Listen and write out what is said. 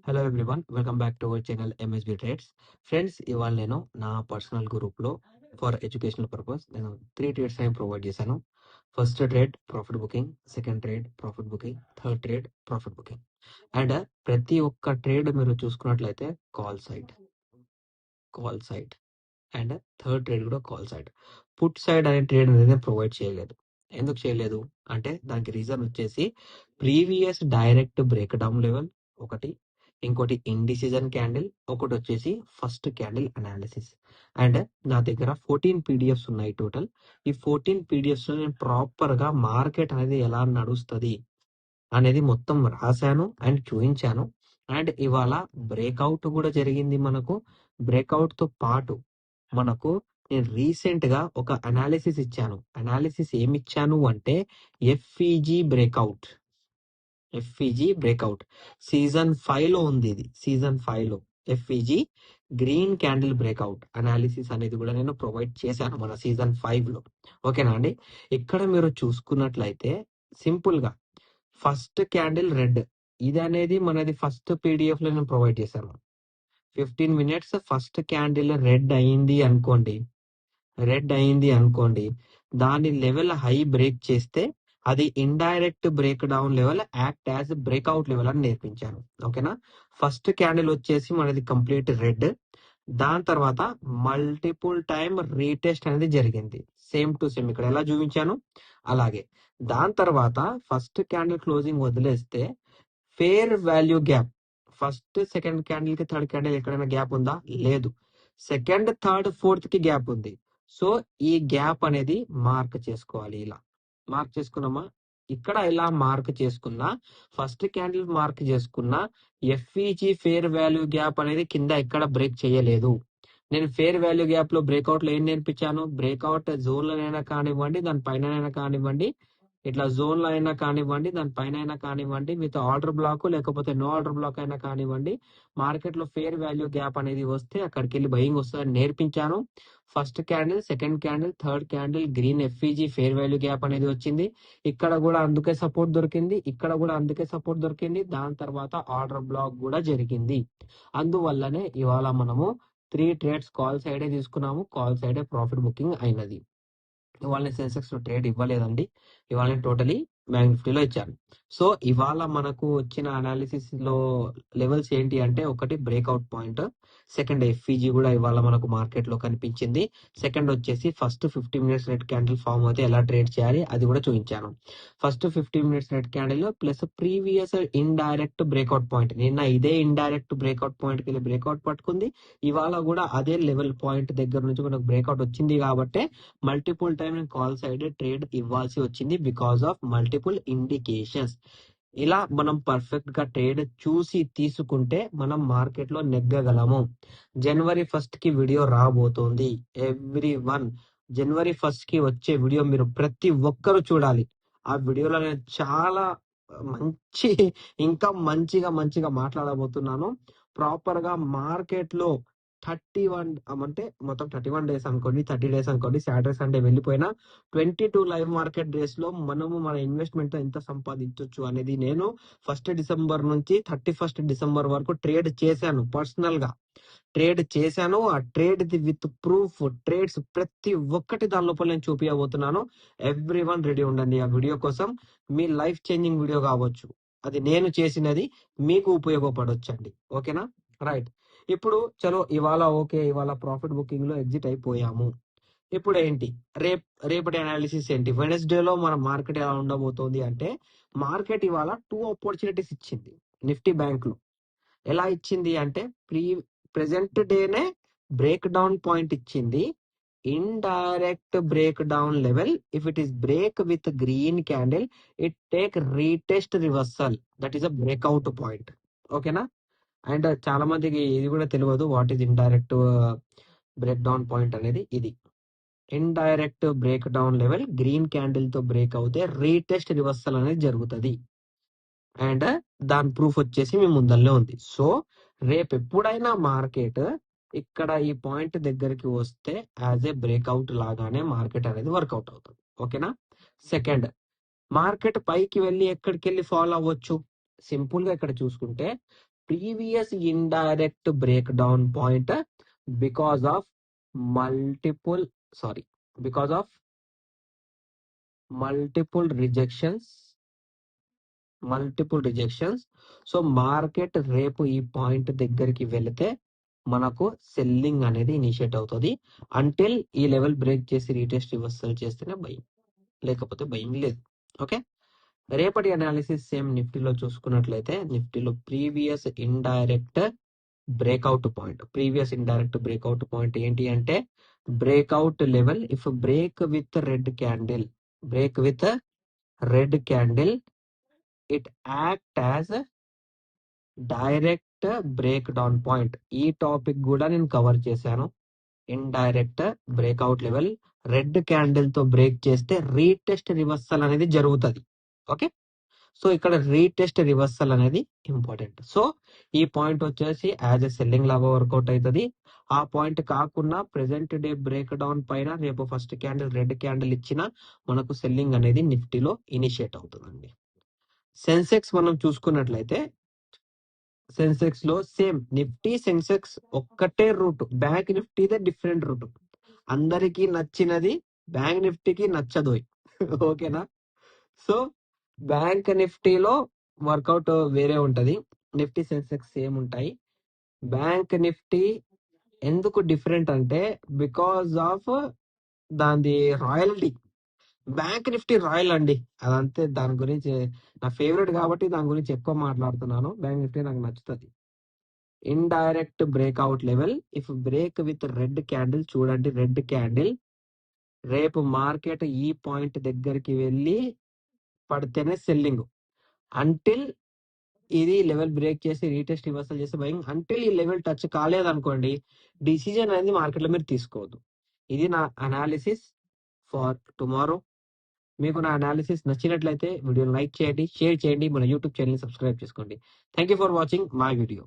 Hello everyone, welcome back to our channel MSB trades. Friends, ఇవాళ నేను నా personal గ్రూప్లో ఫర్ ఎడ్యుకేషనల్ పర్పస్ నేను 3 ట్రేడ్స్ అని ప్రొవైడ్ చేశాను. First trade profit booking, second trade profit booking, third trade profit booking. And ప్రతి ఒక్క trade మీరు చూసుకున్నట్లయితే call side and third trade కూడా కాల్ సైడ్. పుట్ సైడ్ అనే ట్రేడ్ అనేది ప్రొవైడ్ చేయలేదు. ఎందుకు చేయలేదు అంటే దానికి రీజన్ వచ్చేసి previous direct break down level ఒకటి, ఇంకోటి ఇండిసిజన్ క్యాండిల్, ఒకటి వచ్చేసి ఫస్ట్ క్యాండిల్ అనాలిసిస్. అండ్ నా దగ్గర 14 పీడిఎఫ్స్ ఉన్నాయి టోటల్. ఈ 14 పీడిఎఫ్స్ లో నేను ప్రాపర్ గా మార్కెట్ అనేది ఎలా నడుస్తుంది అనేది మొత్తం రాశాను అండ్ చూపించాను. అండ్ ఇవాళ బ్రేక్అవుట్ కూడా జరిగింది. మనకు బ్రేక్అవుట్ తో పాటు మనకు నేను రీసెంట్ గా ఒక అనాలిసిస్ ఇచ్చాను. అనాలిసిస్ ఏమి ఇచ్చాను అంటే ఎఫ్ఈజీ బ్రేక్అవుట్ సీజన్ 5 లో ఉంది. ఇది సీజన్ 5 లో FEG green candle breakout analysis అనేది కూడా నేను ప్రొవైడ్ చేశాను మన సీజన్ 5 లో. ఓకేనా అండి? ఇక్కడ మీరు చూసుకున్నట్లయితే సింపుల్ గా ఫస్ట్ క్యాండిల్ రెడ్, ఇది అనేది మనది ఫస్ట్ పీడిఎఫ్ లో నేను ప్రొవైడ్ చేశాను. 15 మినిట్స్ ఫస్ట్ క్యాండిల్ రెడ్ అయింది అనుకోండి, దాని లెవెల్ హై బ్రేక్ చేస్తే అది indirect break down level act as breakout level అని నేర్పించాను. ఓకేనా? ఫస్ట్ క్యాండిల్ వచ్చేసి మనది కంప్లీట్ రెడ్. దాని తర్వాత మల్టిపుల్ టైం రీటెస్ట్ అనేది జరిగింది. సేమ్ టు సేమ్ ఇక్కడ ఎలా చూపించాను అలాగే. దాని తర్వాత ఫస్ట్ క్యాండిల్ క్లోజింగ్ వదిలేస్తే fair value gap, first second candle కి థర్డ్ క్యాండిల్ ఎక్కడైనా గ్యాప్ ఉందా? లేదు. సెకండ్ థర్డ్ ఫోర్త్ కి గ్యాప్ ఉంది. సో ఈ గ్యాప్ అనేది మార్క్ చేసుకోవాలి. ఇలా మార్క్ చేసుకున్నామా? ఇక్కడ ఇలా మార్క్ చేసుకున్నా, ఫస్ట్ క్యాండిల్ మార్క్ చేసుకున్నా, ఎఫ్ఈజీ ఫేర్ వాల్యూ గ్యాప్ అనేది కింద ఎక్కడ బ్రేక్ చేయలేదు. నేను ఫేర్ వాల్యూ గ్యాప్ లో బ్రేక్అవుట్ లో ఏం నేర్పించాను? బ్రేక్అవుట్ జోన్ లోనైనా కానివ్వండి, దాని పైన కానివ్వండి, ఇట్లా జోన్ లో అయినా కానివ్వండి, దాని పైన అయినా కానివ్వండి, విత్ ఆర్డర్ బ్లాక్ లేకపోతే నో ఆర్డర్ బ్లాక్ అయినా కానివ్వండి, మార్కెట్ లో ఫేర్ వాల్యూ గ్యాప్ అనేది వస్తే అక్కడికి వెళ్ళి బయింగ్ వస్తుందని నేర్పించాను. First candle, second candle, third candle green FEG fair value gap అనేది వచ్చింది. ఇక్కడ కూడా అందుకే సపోర్ట్ దొరికింది, ఇక్కడ కూడా అందుకే సపోర్ట్ దొరికింది. దాని తర్వాత ఆర్డర్ బ్లాక్ కూడా జరిగింది. అందువల్లనే ఇవాళ మనము 3 ట్రేడ్స్ కాల్ సైడే తీసుకున్నాము, కాల్ సైడే ప్రాఫిట్ బుకింగ్ అయినది. ఇవాళ సెన్సెక్స్ లో ట్రేడ్ ఇవ్వలేదండి, ఇవాళ టోటలీ బ్యాంక్ నిఫ్టీలో ఇచ్చాను. సో ఇవాళ మనకు వచ్చిన అనాలిసిస్ లో లెవెల్స్ ఏంటి అంటే, ఒకటి బ్రేక్అవుట్ పాయింట్, సెకండ్ ఎఫ్ఈజీ కూడా ఇవాళ మనకు మార్కెట్ లో కనిపించింది. సెకండ్ వచ్చేసి first 50 minutes red candle form అయితే ఎలా ట్రేడ్ చేయాలి అది కూడా చూపించాను. First 50 minutes red candle plus previous indirect breakout point, నిన్న ఇదే ఇండైరెక్ట్ బ్రేక్అవుట్ పాయింట్ కి వెళ్ళి బ్రేక్అవుట్ పట్టుకుంది. ఇవాళ కూడా అదే లెవెల్ పాయింట్ దగ్గర నుంచి మనకు బ్రేక్అవుట్ వచ్చింది కాబట్టి మల్టిపుల్ టైం నేను కాల్ సైడ్ ట్రేడ్ ఇవ్వాల్సి వచ్చింది బికాస్ ఆఫ్ మల్టిపుల్ ఇండికేషన్స్. ఇలా మనం పర్ఫెక్ట్ గా ట్రేడ్ చూసి తీసుకుంటే మనం మార్కెట్ లో నెగ్గగలము. జనవరి 1 కి వీడియో రాబోతోంది. ఎవ్రీ వన్ జనవరి 1 కి వచ్చే వీడియో మీరు ప్రతి ఒక్కరు చూడాలి. ఆ వీడియోలో నేను చాలా మంచి ఇంకా మంచిగా మాట్లాడబోతున్నాను. ప్రాపర్ గా మార్కెట్ లో 31 అంటే మొత్తం 31 డేస్ అనుకోండి, 30 డేస్ అనుకోండి, సాటర్డే సండే వెళ్ళిపోయినా 22 లైవ్ మార్కెట్ డేస్ లో మనము మన ఇన్వెస్ట్మెంట్ తో ఎంత సంపాదించవచ్చు అనేది నేను 1 డిసెంబర్ నుంచి 31 డిసెంబర్ వరకు ట్రేడ్ చేశాను. పర్సనల్ గా ట్రేడ్ చేశాను. ఆ ట్రేడ్ విత్ ప్రూఫ్ ట్రేడ్స్ ప్రతి ఒక్కటి దాని లోపల నేను చూపించబోతున్నాను. ఎవ్రీ వన్ రెడీ ఉండండి ఆ వీడియో కోసం. మీ లైఫ్ చేంజింగ్ వీడియో కావచ్చు, అది నేను చేసినది మీకు ఉపయోగపడవచ్చు అండి. ఓకేనా? రైట్. ఇప్పుడు చలో ఇవాళ ఓకే, ఇవాళ ప్రాఫిట్ బుకింగ్ లో ఎగ్జిట్ అయిపోయాము. ఇప్పుడు ఏంటి రేపటి అనాలిసిస్ ఏంటి? వెనస్డే లో మన మార్కెట్ ఎలా ఉండబోతోంది అంటే, మార్కెట్ ఇవాళ 2 ఆపర్చునిటీస్ ఇచ్చింది నిఫ్టీ బ్యాంక్ లో. ఎలా ఇచ్చింది అంటే, ప్రెసెంట్ డేనే బ్రేక్ డౌన్ పాయింట్ ఇచ్చింది. Indirect break down level, if it is break with green candle, it take retest reversal, that is a breakout point. ఓకేనా? అండ్ చాలా మందికి ఇది కూడా తెలియదు, what is indirect break down point అనేది. ఇది indirect break down level green candle తో break అవుతే రీటెస్ట్ రివర్సల్ అనేది జరుగుతుంది. అండ్ దాని ప్రూఫ్ వచ్చేసి మీ ముందరనే ఉంది. సో రేపు ఎప్పుడైనా మార్కెట్ ఇక్కడ ఈ పాయింట్ దగ్గరికి వస్తే యాజ్ ఏ బ్రేక్అవుట్ లాగానే మార్కెట్ అనేది వర్కౌట్ అవుతుంది. ఓకేనా? సెకండ్, మార్కెట్ పైకి వెళ్ళి ఎక్కడికి వెళ్ళి ఫాలో అవ్వచ్చు? సింపుల్ గా ఇక్కడ చూసుకుంటే previous indirect break down point because of multiple sorry because of multiple rejections so market రేపు ఈ పాయింట్ దగ్గరికి వెళితే మనకు సెల్లింగ్ అనేది ఇనిషియేట్ అవుతుంది. అంటిల్ ఈ లెవెల్ బ్రేక్ చేసి రీటెస్ట్ రివర్సల్ చేస్తేనే బయింగ్, లేకపోతే బయింగ్ లేదు. ఓకే, రేపటి అనాలిసిస్ సేమ్ నిఫ్టీలో చూసుకున్నట్లయితే నిఫ్టీలో ప్రీవియస్ ఇండైరెక్ట్ బ్రేక్అవుట్ పాయింట్ ఏంటి అంటే breakout level if break with red candle it act as direct break down point. ఈ టాపిక్ కూడా నేను కవర్ చేశాను. Indirect breakout level red candle తో బ్రేక్ చేస్తే రీటెస్ట్ రివర్సల్ అనేది జరుగుతుంది. ఓకే, సో ఇక్కడ రీటెస్ట్ రివర్సల్ అనేది ఇంపార్టెంట్. సో ఈ పాయింట్ వచ్చేసి యాజ్ ఎ సెల్లింగ్ లాగా వర్కౌట్ అవుతుంది. ఆ పాయింట్ కాకుండా ప్రెసెంట్ డే బ్రేక్ డౌన్ పైన రేపు ఫస్ట్ క్యాండిల్ రెడ్ క్యాండిల్ ఇచ్చిన మనకు సెల్లింగ్ అనేది నిఫ్టీలో ఇనిషియేట్ అవుతుందండి. సెన్సెక్స్ మనం చూసుకున్నట్లయితే సెన్సెక్స్ లో సేమ్ నిఫ్టీ సెన్సెక్స్ ఒక్కటే రూట్, బ్యాంక్ నిఫ్టీదే డిఫరెంట్ రూట్. అందరికీ నచ్చినది బ్యాంక్ నిఫ్టీకి నచ్చదు. ఓకేనా, సో బ్యాంక్ నిఫ్టీలో వర్కౌట్ వేరే ఉంటది, నిఫ్టీ సెన్సెక్స్ సేమ్ ఉంటాయి. బ్యాంక్ నిఫ్టీ ఎందుకు డిఫరెంట్ అంటే బికాస్ ఆఫ్ దాని రాయల్టీ. బ్యాంక్ నిఫ్టీ రాయల్ అండి, అదంతే. దాని గురించి నా ఫేవరెట్ కాబట్టి దాని గురించి ఎక్కువ మాట్లాడుతున్నాను. బ్యాంక్ నిఫ్టీ నాకు నచ్చుతుంది. Indirect breakout level if break with red candle, చూడండి రెడ్ క్యాండిల్ రేపు మార్కెట్ ఈ పాయింట్ దగ్గరికి వెళ్ళి పడితేనే సెల్లింగ్. అంటిల్ ఇది లెవెల్ బ్రేక్ చేసి రీటెస్ట్ రివర్సల్ చేసి బయింగ్. అంటిల్ ఈ లెవెల్ టచ్ కాలేదనుకోండి డిసిజన్ అనేది మార్కెట్ లో మీరు తీసుకోవద్దు. ఇది నా అనాలిసిస్ ఫర్ టుమారో. మీకు నా అనాలిసిస్ నచ్చినట్లయితే వీడియోని లైక్ చేయండి, షేర్ చేయండి, మన యూట్యూబ్ ఛానల్ సబ్స్క్రైబ్ చేసుకోండి. Thank you for watching my video.